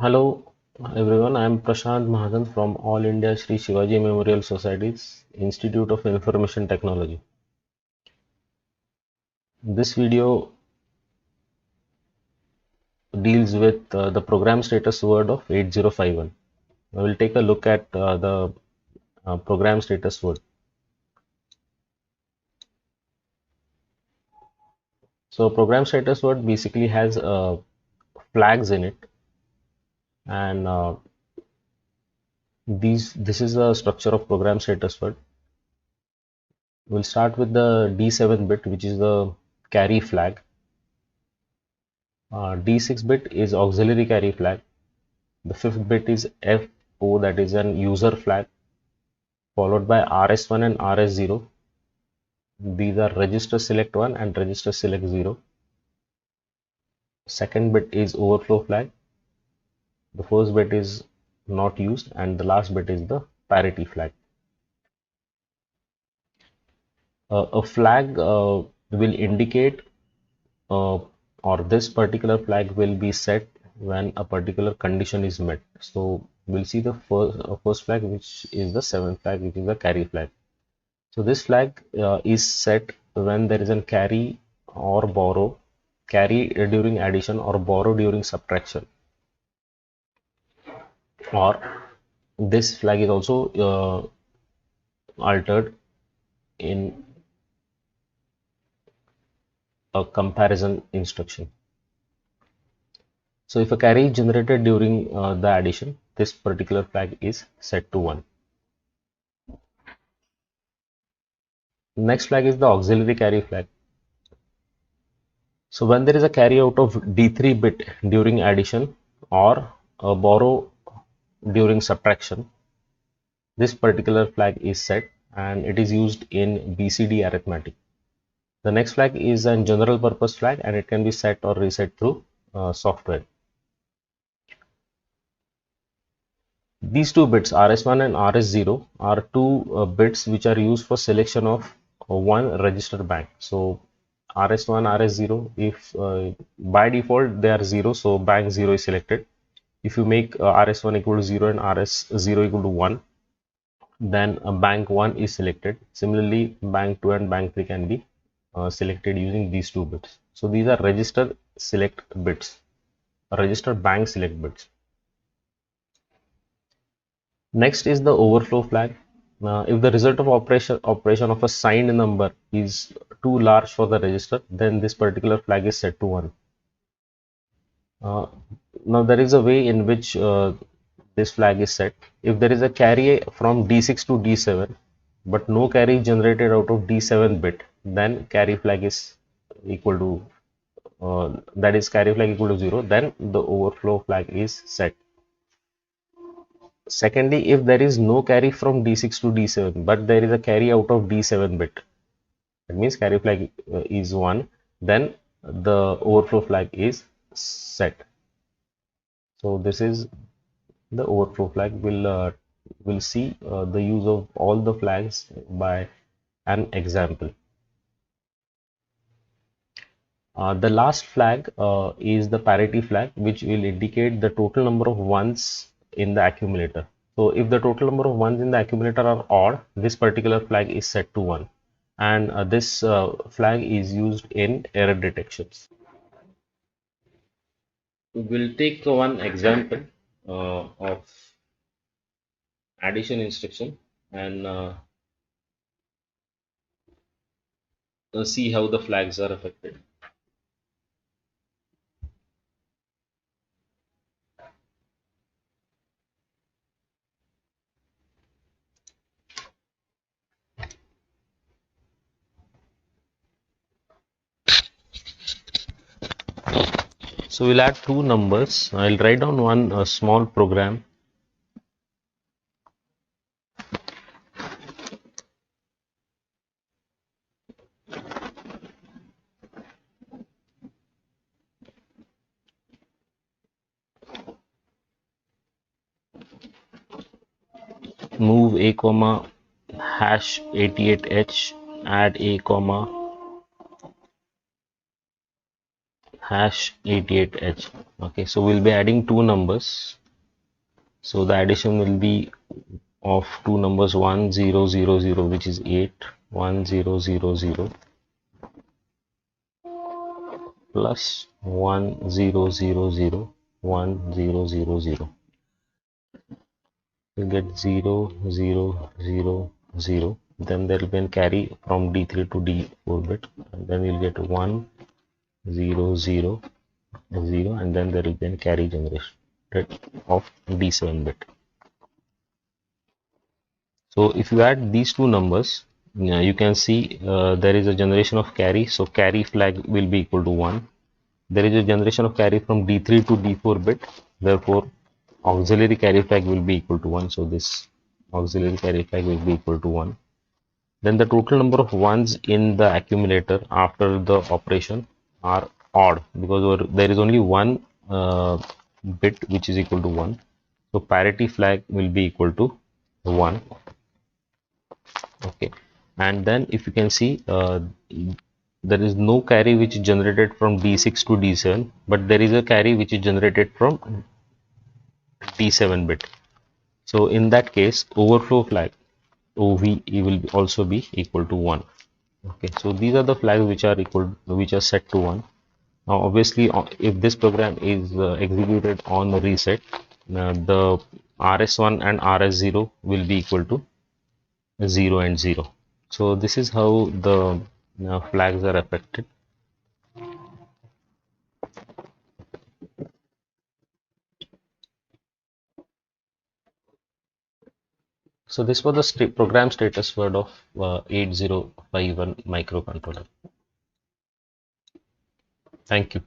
Hello everyone, I am Prashant Mahajan from All India Sri Shivaji Memorial Society's Institute of Information Technology. This video deals with the program status word of 8051. I will take a look at the program status word. So program status word basically has flags in it, and this is the structure of program status word. We'll start with the D7 bit, which is the carry flag. D6 bit is auxiliary carry flag. The fifth bit is FO, that is an user flag, followed by RS1 and RS0. These are register select 1 and register select 0. Second bit is overflow flag. The first bit is not used, and the last bit is the parity flag. A flag will indicate or this particular flag will be set when a particular condition is met. So we'll see the first flag, which is the seventh flag, which is the carry flag. So this flag is set when there is a carry or borrow, carry during addition or borrow during subtraction, or this flag is also altered in a comparison instruction. So if a carry is generated during the addition, this particular flag is set to 1. Next flag is the auxiliary carry flag. So when there is a carry out of D3 bit during addition or a borrow during subtraction, this particular flag is set and it is used in BCD arithmetic. The next flag is a general purpose flag and it can be set or reset through software. These two bits, RS1 and RS0, are two bits which are used for selection of one register bank. So RS1, RS0, if by default they are 0, so bank 0 is selected. If you make RS1 equal to 0 and RS0 equal to 1, then bank 1 is selected. Similarly, bank 2 and bank 3 can be selected using these two bits. So these are register select bits, register bank select bits. Next is the overflow flag. If the result of operation of a signed number is too large for the register, then this particular flag is set to 1. Now there is a way in which this flag is set. If there is a carry from D6 to D7, but no carry generated out of D7 bit, then carry flag is equal to that is carry flag equal to 0, then the overflow flag is set. Secondly, if there is no carry from D6 to D7, but there is a carry out of D7 bit, that means carry flag is 1, then the overflow flag is set. So this is the overflow flag. We'll see the use of all the flags by an example. The last flag is the parity flag, which will indicate the total number of ones in the accumulator. So if the total number of ones in the accumulator are odd, this particular flag is set to 1, and this flag is used in error detections. We'll take one example of addition instruction and see how the flags are affected. So we'll add two numbers. I'll write down one small program. Move a comma hash 88h, add a comma hash 88H. Okay, so we'll be adding two numbers. So the addition will be of two numbers 1000, which is 8, 1000 plus 1000, 1000. You get 0000. Then there will be a carry from D3 to D4 bit, and then you'll get 100, and then there will be a carry generation of D7 bit. So if you add these two numbers, you can see there is a generation of carry. So carry flag will be equal to 1. There is a generation of carry from D3 to D4 bit. Therefore, auxiliary carry flag will be equal to 1. So this auxiliary carry flag will be equal to 1. Then the total number of ones in the accumulator after the operation are odd, because there is only one bit which is equal to 1. So parity flag will be equal to 1. Okay, and then if you can see, there is no carry which is generated from D6 to D7, but there is a carry which is generated from D7 bit. So in that case, overflow flag OVE will also be equal to 1. Okay, so these are the flags which are set to 1. Now obviously, if this program is executed on reset, the RS1 and RS0 will be equal to 0 and 0. So this is how the flags are affected. So this was the program status word of 8051 microcontroller. Thank you.